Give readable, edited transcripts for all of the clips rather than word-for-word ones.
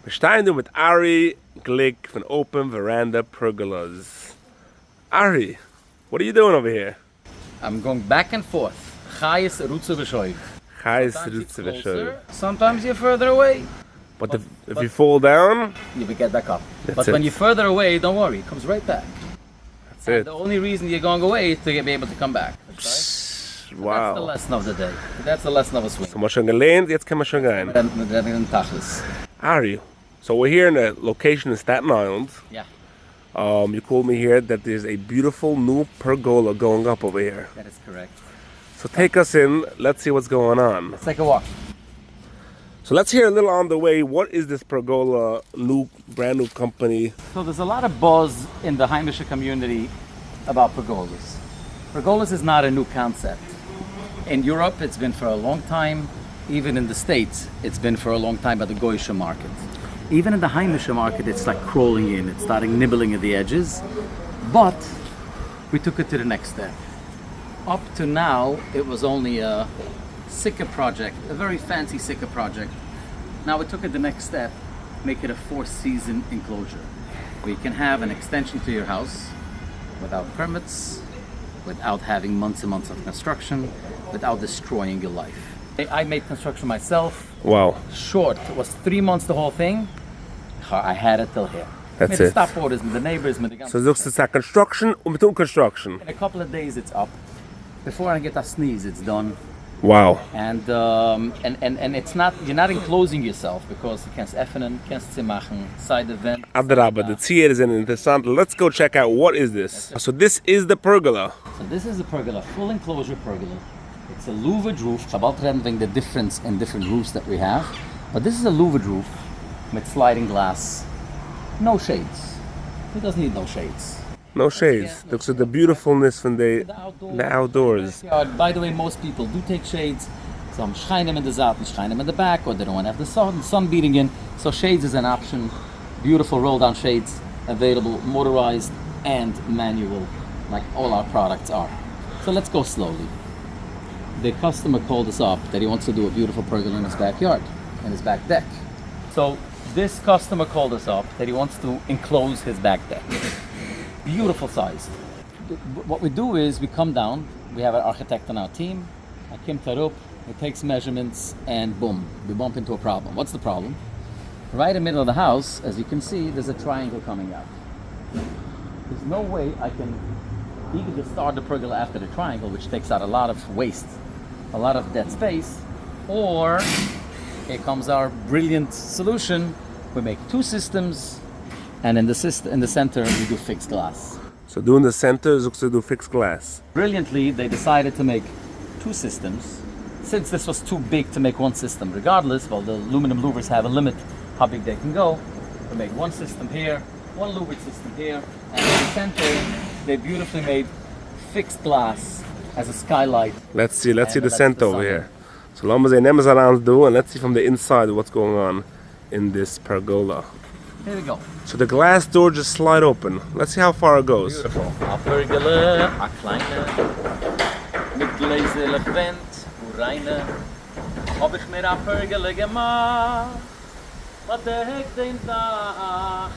Wir stehen hier mit Ari Glick von Open Veranda Pergolas. Ari, what are you doing over here? I'm going back and forth. Chayes rutze v'shoiv. Chayes Sometimes rutze you're v'shoiv. closer, sometimes you're further away. But if you fall down, You will get back up. That's But when it. you're further away, don't worry, it comes right back. that's And it. the only reason you're going away is to be able to come back. That's right. That's the Wow. lesson of the day. That's the lesson of a swing. So wir schon gelernt, jetzt können wir schon gehen. Mit dem Tachlis. Ari, so we're here in a location in Staten Island. Yeah, You told me here that there's a beautiful new pergola going up over here. that is correct. So take us in, let's see what's going on. Let's take a walk. So let's hear a little on the way, what is this pergola, brand new company? So there's a lot of buzz in the Heimische community about pergolas. Pergolas is not a new concept. In Europe, it's been for a long time. Even in the States, it's been for a long time at the Goyische market. Even in the Heimische market, it's like crawling in. It's starting nibbling at the edges. But we took it to the next step. Up to now, it was only a Sitka project, a very fancy Sitka project. Now we took it the next step, make it a 4-season enclosure, where you can have an extension to your house without permits, without having months and months of construction, without destroying your life. I made construction myself. Wow, Short, it was 3 months the whole thing. I had it till here. That's Made it. stop orders with the neighbors, with the so du sagst, it's construction und mit construction. in a couple of days it's up. Before I get a sneeze, it's done. Wow. And it's not, you're not enclosing yourself because you can't öffnen, kannst sie machen, side event. Aber the Zier is interessant. Let's go check out what is this. So this is the pergola. So this is a pergola, full enclosure pergola. It's a louvered roof. About rendering the difference in different roofs that we have. But this is a louvered roof with sliding glass, no shades. It doesn't need no shades. No shades. Looks at the beautifulness from the outdoors. Backyard. By the way, most people do take shades. Some shine them in the zaten, shine them in the back, or they don't want to have the sun beating in. So shades is an option. Beautiful roll-down shades available, motorized and manual, like all our products are. So let's go slowly. The customer called us up that he wants to do a beautiful pergola in his backyard, in his back deck. So this customer called us up that he wants to enclose his back deck. Beautiful size. What we do is we come down, we have an architect on our team, Akim Tarup, he takes measurements, and boom, we bump into a problem. What's the problem? Right in the middle of the house, as you can see, there's a triangle coming out. There's no way I can either just start the pergola after the triangle, which takes out a lot of waste, a lot of dead space, or here comes our brilliant solution. We make 2 systems, and in the center we do fixed glass. So doing the center is also do fixed glass. Brilliantly, they decided to make 2 systems. Since this was too big to make 1 system, regardless, well, the aluminum louvers have a limit how big they can go. We made 1 system here, 1 louvered system here, and in the center they beautifully made fixed glass as a skylight. Let's see the that's center the over sun. here. So lassen wir sehen, nehmen wir es around do, and let's see from the inside what's going on in this pergola. Here we go. So the glass door just slide open. Let's see how far it goes. Beautiful. A pergola, a kleine, mit gläserlich Wand, und reine. Hab ich mir a pergola gemacht, wat deckt den Dach,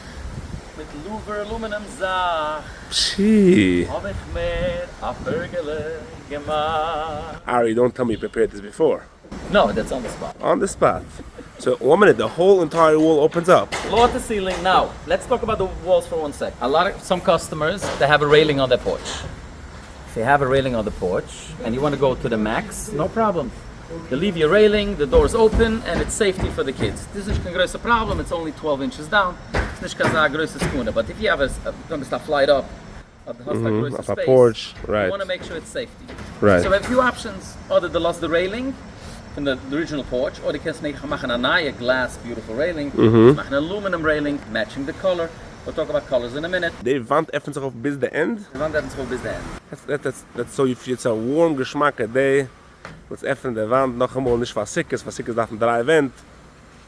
mit louver aluminum Sach. Gee. Hab ich mir a pergola gemacht. Ari, don't tell me you prepared this before. No, that's on the spot. On the spot. So 1 minute, the whole entire wall opens up. Floor to ceiling. Now, let's talk about the walls for 1 sec. Some customers, they have a railing on their porch. If they have a railing on the porch and you want to go to the max, no problem. You leave your railing, the door's open, and it's safety for the kids. This is a problem. It's only 12 inches down. It's not a größer schooner. But if you have a flight up, of the Off a porch, right. you want to make sure it's safety. Right. So we have a few options. Either they lost the railing from the original porch, or they can make a nice glass, beautiful railing, an aluminum railing, matching the color. We'll talk about colors in a minute. Die Wand öffnet sich auf bis the end. We want that until this end. That's so you feel it's a warm Geschmack a day. Let's öffnen the Wand noch einmal nicht was sick ist nach dem 3 Event.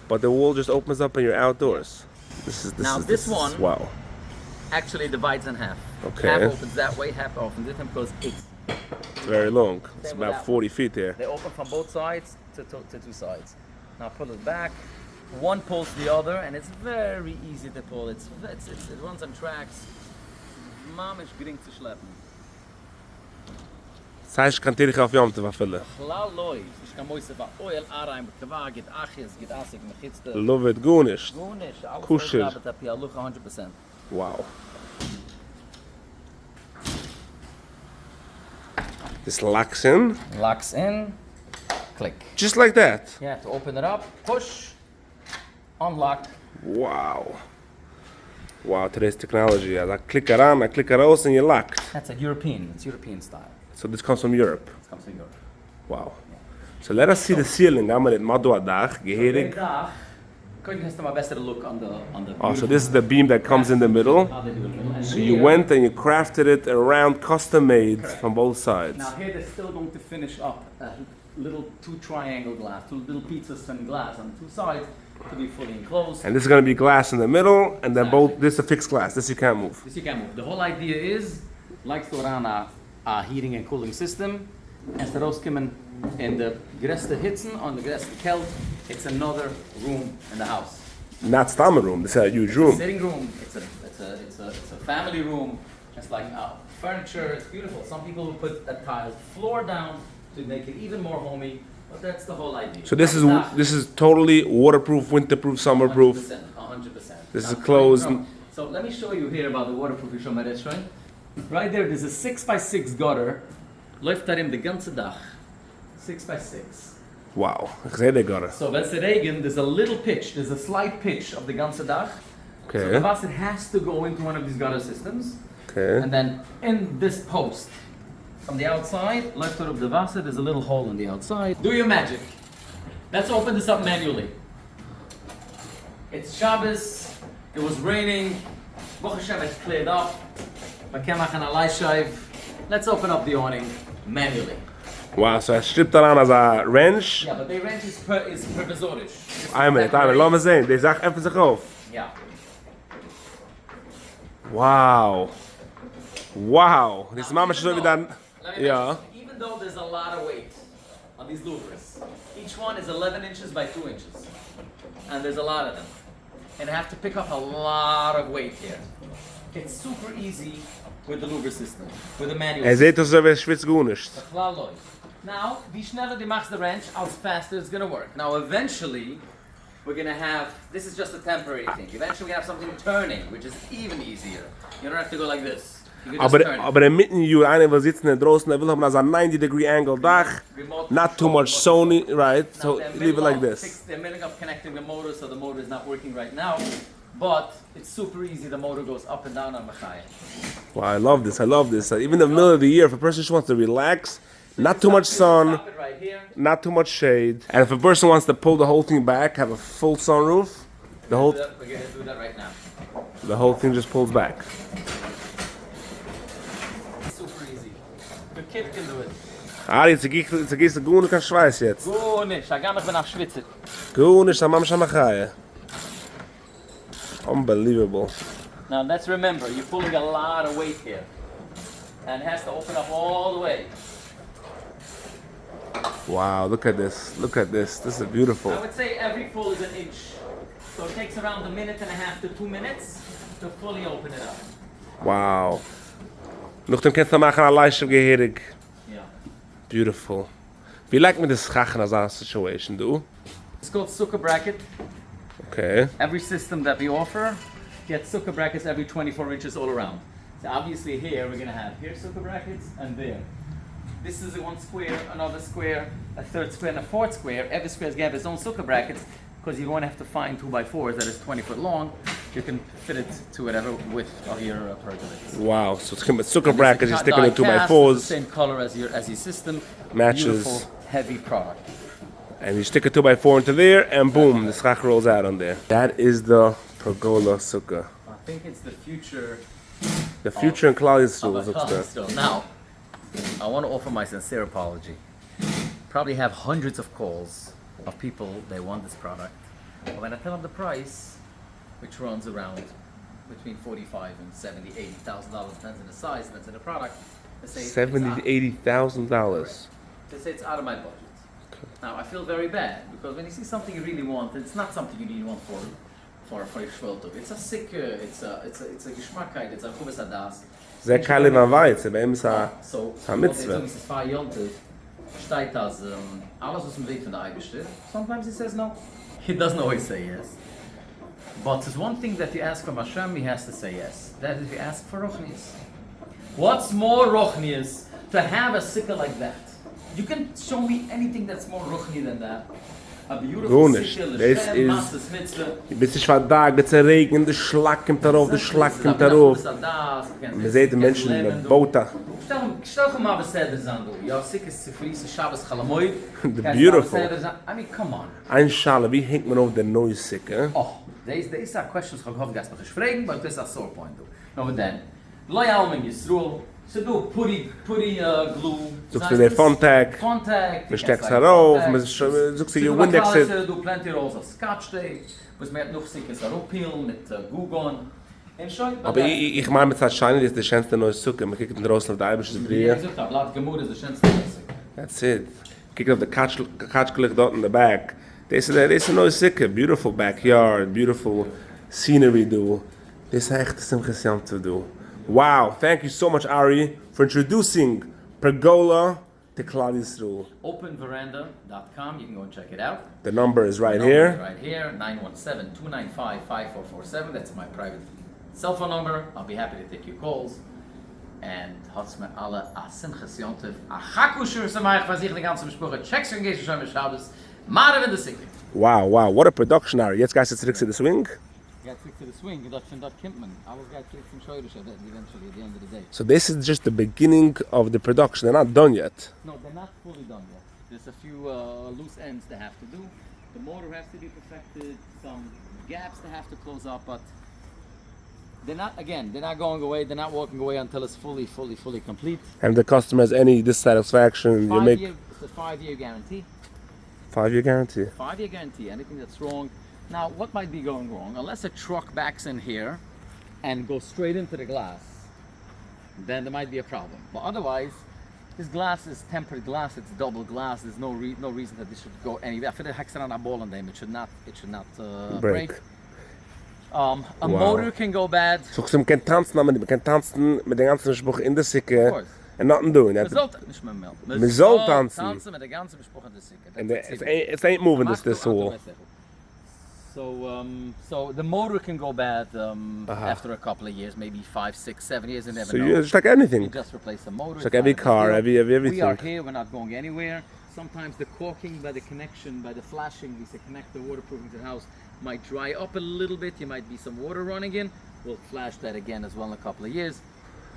But the wall just opens up and you're outdoors. This one wow. Actually divides in half. Okay. Half opens that way, half opens different because it's very long. It's Same with about that 40 feet here. They open from both sides to 2 sides. Now pull it back. one pulls the other, and it's very easy to pull. It runs on tracks. Mamisch gering zu schleppen. Das heißt, ich kann dir auf Jomte verfüllen. Klar loy, ich kann moise va oil araim kava git achis git asik mechitste. Love it, gunish. Gunish, alles Kusher. gabet ab ja look 100%. Wow. This locks in. Locks in, click. Just like that. Yeah, to open it up, push, unlock. Wow. Wow, today's technology. I click around, I click around, and you're locked. That's it's European style. So this comes from Europe. It comes from Europe. Wow. So let us see the ceiling. I'm at Madua Dach, geherig. Couldn't have a better look on the. Oh, so this is the beam that comes in the middle. How they do it. So you went and you crafted it around, custom made from both sides. Now here they're still going to finish up a little 2 triangle glass, 2 little pizzas and glass on 2 sides to be fully enclosed. And this is going to be glass in the middle, and then both, this is a fixed glass. This you can't move. This you can't move. The whole idea is, like to run a heating and cooling system, and the rauskommen in the größte Hitzen on the größte Kälte, it's another room in the house. Not stomach room. This is a huge room. Sitting room. It's a family room. It's like furniture. It's beautiful. Some people will put a tiled floor down to make it even more homey. But that's the whole idea. So this is totally waterproof, winterproof, summerproof. 100%. This is closed. So let me show you here about the waterproof. Ich schon mal das schon. Right there, there's a 6x6 gutter. Läuft darin the ganze Dach. 6x6. Wow. Ich sehe den gutter. So wenn es regnet, there's a little pitch. There's a slight pitch of the ganze Dach. Okay. So the Wasser has to go into one of these gutter systems. Okay. And then in this post, from the outside, left out of the Wasser, there's a little hole in the outside. Do your magic. Let's open this up manually. It's Shabbos. It was raining. Baruch Hashem, it's cleared up. Let's open up the awning manually. Wow, so I stripped around as a wrench. Yeah, but the wrench is provisorisch. Einmal, lass mal sehen. Die Sache öffnet sich auf. Yeah. Wow. Wow. Das ist Mama schon wieder. Ja. Even though there's a lot of weight on these louvers, each one is 11 inches by 2 inches. And there's a lot of them. And I have to pick up a lot of weight here. It's super easy with the louver system, with the manual system. Seht, so wie schwitzt gut nicht. Now, wie schneller du machst the wrench, as faster it's gonna work. Now, eventually, we're gonna have, this is just a temporary thing. Eventually, we're gonna have something turning, which is even easier. You don't have to go like this. Aber der mitten you, einer will sitzen da draußen, der will haben also a 90-degree angle Dach, not too much Sony, right? So leave it like this. They're middle of connecting the motor, so the motor is not working right now. But it's super easy. The motor goes up and down on Machaya. Wow, I love this. I love this. Even in the middle of the year, if a person just wants to relax, not too much sun, not too much shade, and if a person wants to pull the whole thing back, have a full sunroof, We're gonna do that right now. The whole thing just pulls back. Super easy. The kid can do it. Ari, jetzt gehst du gut und kein Schweiß jetzt. Gut nicht. Ich kann mich nach schwitzen. Gut nicht, dann machen wir schon mal. Unbelievable. Now let's remember, you're pulling a lot of weight here. And it has to open up all the way. Wow, look at this. Look at this. This is beautiful. I would say every pull is an inch. So it takes around 1.5 to 2 minutes to fully open it up. Wow. Nachdem kannst du machen, ein leichter Gehirig. Yeah. Beautiful. Wie lijkt me de schachen als een situation, do? It's called sukkah bracket. Okay. Every system that we offer gets sukkah brackets every 24 inches all around. So obviously here we're going to have here sukkah brackets and there. This is a 1 square, another square, a 3rd square, and a 4th square. Every square is going to have its own sukkah brackets because you won't have to find 2x4s that is 20 foot long. You can fit it to whatever width of your pergola. Wow, so it's coming sukkah brackets, you're sticking the it 2x4s. the same color as your system. Matches. Beautiful, heavy product. And you stick a 2x4 into there, and boom, the schach rolls out on there. That is the Pergola sukkah. I think it's the future. The future in Claudia's Of looks a good. Costco. Now, I want to offer my sincere apology. Probably have hundreds of calls of people, they want this product. But when I tell them the price, which runs around between $45 and $70, $80,000, depends on the size, depends on the product, they say $70,000 to $80,000. They say it's out of my budget. Now I feel very bad because when you see something you really want, it's not something you really want for your schweltog. It's a sick, it's a geschmackheit, it's a chubes adas. Sehr keilig van Weizen, bei ihm ist a Mitzvah. So it's a Jontiv, steht as alles was man weet von der Eibischte. Sometimes he says no, he doesn't always say yes. But there's one thing that you ask from Hashem, he has to say yes. That is if you ask for Rochnius. What's more Rochnius to have a sicker like that? You can show me anything that's more Rochni than that. A beautiful sicker, l'shem, matzes, mitzvah. Bis ich war da, bis es regnet, der Schlag kommt darauf, der Schlag kommt darauf. Man sieht die Menschen mit Bota. Stell dir mal was Seders an, du. Ja, sicher ist zufrieden, Shabbos Chalamoid. Beautiful. I mean, come on. Ein Schale, wie hängt man auf der neue Sicker? Oh, these are questions ich hoffe, dass man sich fragen, but this is a sore point, du. No, but then, Loyal in Yisroel, so do putty glue. Suchst du den Fontag, man steckt es herauf, man suchst du die Windexit. Du plenty rolls of Scotch tape, was man noch sicher ist Aropil mit Gugon. Aber ich meine, mit Scheine ist der schönste neue Sucke. Man kriegt draußen auf der Eibische Brie. Ja, gesagt, Blatt Gemur ist der schönste neue Sucke. That's it. Kick auf der Katschglick dort in the back. This is a neue Sucke. Beautiful backyard, beautiful scenery do. This is echt interessant to do. Wow, thank you so much, Ari, for introducing Pergola to Klal Yisrael. Openveranda.com, you can go and check it out. The number is right here. Right here, 917-295-5447. That's my private cell phone number. I'll be happy to take your calls. And hat's mir alle a simches yontiv, a chakusher samayach vazich the ganze besprochen. Checks and engagements on Shabbos. Marav in the secret. Wow, what a production, Ari. Jetzt gehst du zurück zu the swing. Got to the swing, you got that Kimpman. Alles got to from Scheurische eventually at the end of the day. So this is just the beginning of the production. They're not done yet. No, they're not fully done yet. There's a few loose ends they have to do. The motor has to be perfected, some gaps they have to close up, but they're not going away, they're not walking away until it's fully complete. And if the customer has any dissatisfaction, you make... It's a 5-year guarantee. 5-year guarantee. 5-year guarantee. Anything that's wrong. Now, what might be going wrong? Unless a truck backs in here and goes straight into the glass, then there might be a problem. But otherwise, this glass is tempered glass. It's double glass. There's no reason that this should go anywhere. After the hexagon a ball on them, it should not break. A motor can go bad. So man kann tanzen, aber man kann tanzen mit dem ganzen Spruch in der Sicke. And nothing doing. Man soll tanzen. Mit der ganzen Spruch in der Sicke. And it ain't moving this whole. So the motor can go bad after a couple of years, maybe 5, 6, 7 years, and never know. So it's like anything. You just replace the motor. It's like every car, everything. We are here, we're not going anywhere. Sometimes the caulking by the connection, by the flashing, we say connect the waterproofing to the house, might dry up a little bit. You might be some water running in. We'll flash that again as well in a couple of years.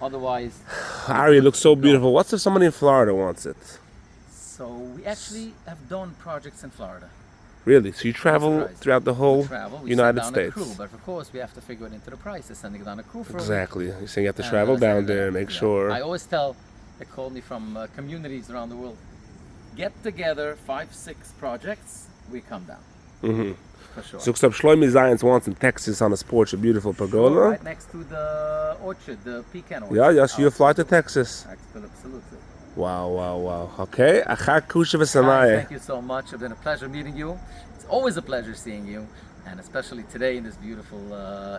Otherwise... Ari, it looks so beautiful. What's if somebody in Florida wants it? So we actually have done projects in Florida. Really? So you travel throughout the whole United States? Crew, but of course we have to figure it into the price. They're sending down a crew for Exactly. You're saying you have to travel down there and make sure. I always tell, they call me from communities around the world, get together 5, 6 projects, we come down. Mm-hmm. For sure. So Shlomi Zions wants in Texas on a porch, a beautiful pergola. Right next to the orchard, the pecan orchard. Yeah, so you fly to Texas. Absolutely. Wow. Okay. Thank you so much. It's been a pleasure meeting you. It's always a pleasure seeing you. And especially today in this beautiful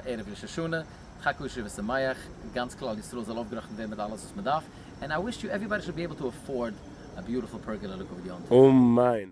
Erev Rosh Hashanah. Chakushe v'samayach. Ganz Klal Yisrael zal aufgerachten werden mit alles was man darf. And I wish everybody should be able to afford a beautiful pergola look over the Oh, mine.